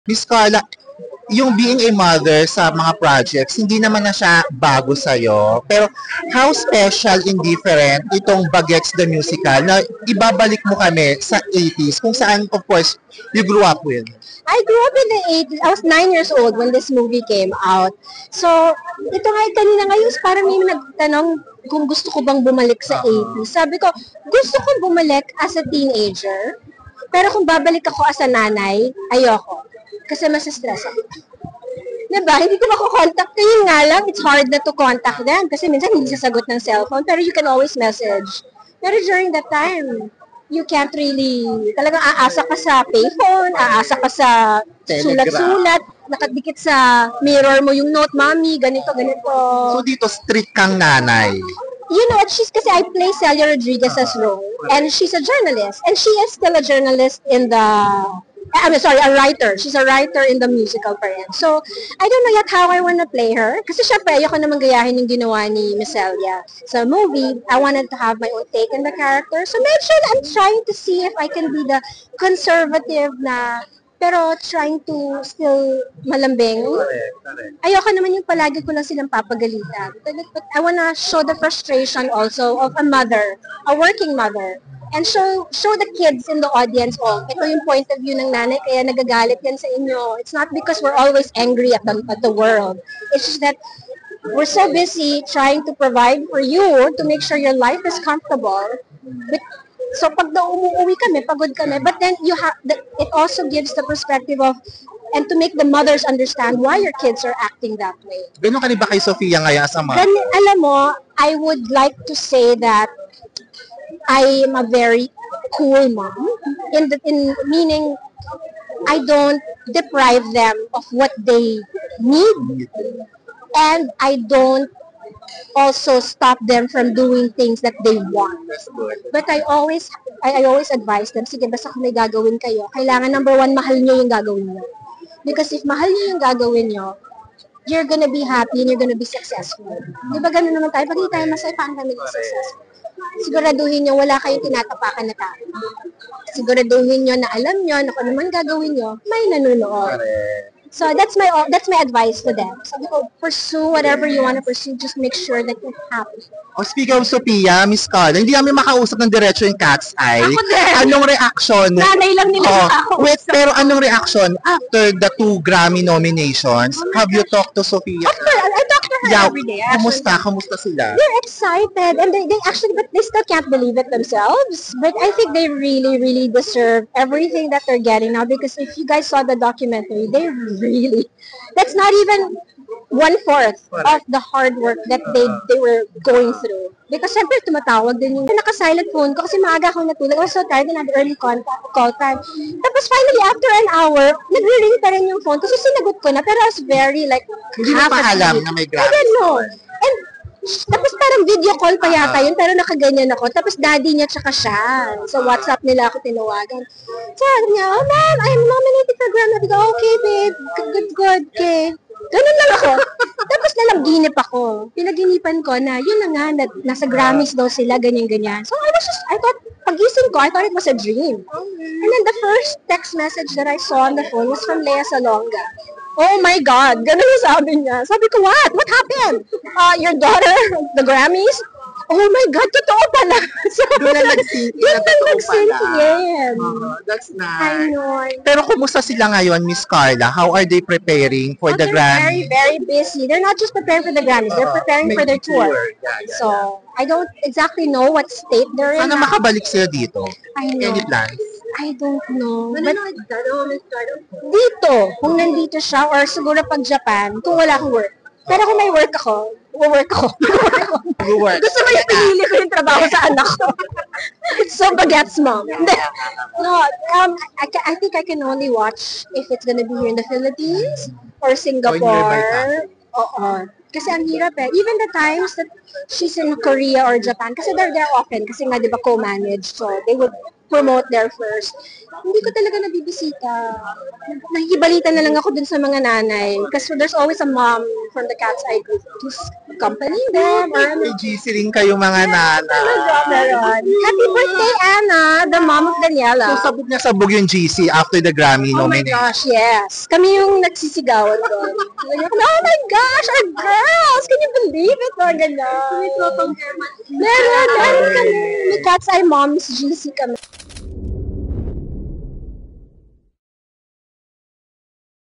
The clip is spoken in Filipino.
Miss Carla, yung being a mother sa mga projects, hindi naman na siya bago sa'yo. Pero how special and different itong Bagets the Musical na ibabalik mo kami sa 80s kung saan, of course, you grew up with? I grew up in the 80s. I was 9 years old when this movie came out. So, ito nga kanina ngayon, parang may nagtanong kung gusto ko bang bumalik sa 80s. Sabi ko, gusto ko bumalik as a teenager. Pero kung babalik ako as a nanay, ayoko. Kasi masa-stress ako. Diba? Hindi ko mako-contact. Kaya nga lang, it's hard na to contact them. Kasi minsan hindi sasagot ng cellphone. Pero you can always message. Pero during that time, you can't really, talagang aasa ka sa payphone, aasa ka sa sulat-sulat, nakadikit sa mirror mo yung note, mommy, ganito, ganito. So dito, strict kang nanay. You know, kasi I play Celia Rodriguez's role, and she's a journalist, and she is still a journalist in the, a writer. She's a writer in the musical pa rin. So, I don't know yet how I wanna play her. Kasi syempre, ayoko naman gayahin yung ginawa ni Miss Celia sa movie. I wanted to have my own take in the character. So, medyo I'm trying to see if I can be the conservative na, pero trying to still malambing. Ayoko naman yung palagi ko lang silang papagalitan. But I wanna show the frustration also of a mother, a working mother. And show the kids in the audience, ito yung point of view ng nanay, kaya nagagalit yan sa inyo. It's not because we're always angry at the world. It's just that we're so busy trying to provide for you to make sure your life is comfortable. So pag umuwi kami, pagod kami, but then it also gives the perspective of, and to make the mothers understand why your kids are acting that way. Gano'n ka ba kay Sofia ngayon as a mom? Alam mo, I would like to say that I am a very cool mom, in meaning I don't deprive them of what they need, and I don't also stop them from doing things that they want. But I always advise them, sige, basta kung may gagawin kayo, kailangan number one, mahal nyo yung gagawin nyo. Because if mahal nyo yung gagawin nyo, you're gonna be happy and you're gonna be successful. Di ba ganun naman tayo? Pag hindi tayo masaya, paano kami successful? Siguraduhin nyo wala kayong tinatapakan na tao. Siguraduhin nyo na alam nyo na kung naman gagawin nyo, may nanonood. So that's my advice to them. Sabi ko, pursue whatever you want to pursue, just make sure that you're happy. Speaking of Sophia, Miss Carla, hindi namin makausap ng diretso yung Cat's Eye. Ako din. Anong reaction? Nanay lang nila ako. Wait, pero anong reaction after the 2 Grammy nominations? Have you talked to Sophia? Of course, I talk to her every day. Kumusta sila? They're excited, and they actually, but they still can't believe it themselves. But I think they really, really deserve everything that they're getting now, because if you guys saw the documentary, they really, that's not even 1/4 of the hard work that they were going through. Because syempre tumatawag din yung naka-silent phone ko kasi maaga akong natulog. I was so tired and had early call time. Tapos finally, after an hour, nagre-ring pa rin yung phone. Kasi sinagot ko na, pero I was very like, hindi mo pa alam na may Grammy. I don't know. And tapos parang video call pa yata yun, pero nakaganyan ako. Tapos daddy niya tsaka siya. So WhatsApp nila ako tinawagan. Sabi niya, oh ma'am, I'm nominated for Grammy. I go, okay babe, good, okay. Ganun lang ako. Tapos nalaginip ako. Pinaginipan ko na, yun na nga, nasa Grammys daw sila, ganyan-ganyan. So I thought, pagising ko, I thought it was a dream. And then the first text message that I saw on the phone was from Lea Salonga. Oh my God, ganun yung sabi niya. Sabi ko, what? What happened? Your daughter, the Grammys? Oh my God, totoo pala. So, doon na nag-sink in. That's nice. I know. Pero kumusta sila ngayon, Miss Carla? How are they preparing for the Grammys? They're very, very busy. They're not just preparing for the Grammys, they're preparing for their tour. So, I don't exactly know what state they're in. Sana makabalik sila dito. I know. Any plans? I don't know. But, dito, kung nandito siya, or siguro pag Japan, kung wala akong work. Pero kung may work ako, work ako. Gusto mo yung pinili ko yung trabaho sa anak ko. So, Bagets mom. No, I think I can only watch if it's gonna be here in the Philippines or Singapore. Oo. Kasi ang hirap eh. Even the times that she's in Korea or Japan, kasi they're there often, kasi nga, di ba, co-managed. So, they would promote there first. Hindi ko talaga nabibisita. Nakikibalita na lang ako dun sa mga nanay. Kasi there's always a mom from the Cat's Eye group who's accompanying them. Or May GC rin kayo mga nana. meron. Happy birthday, Anna, the mom of Daniela. So sabog na sabog yung GC after the Grammy Oh my nomination. gosh, yes. Kami yung nagsisigawan doon. Oh my gosh, our girls! Can you believe it? Mga ganyan. Meron kami. May Cat's Eye Moms GC kami.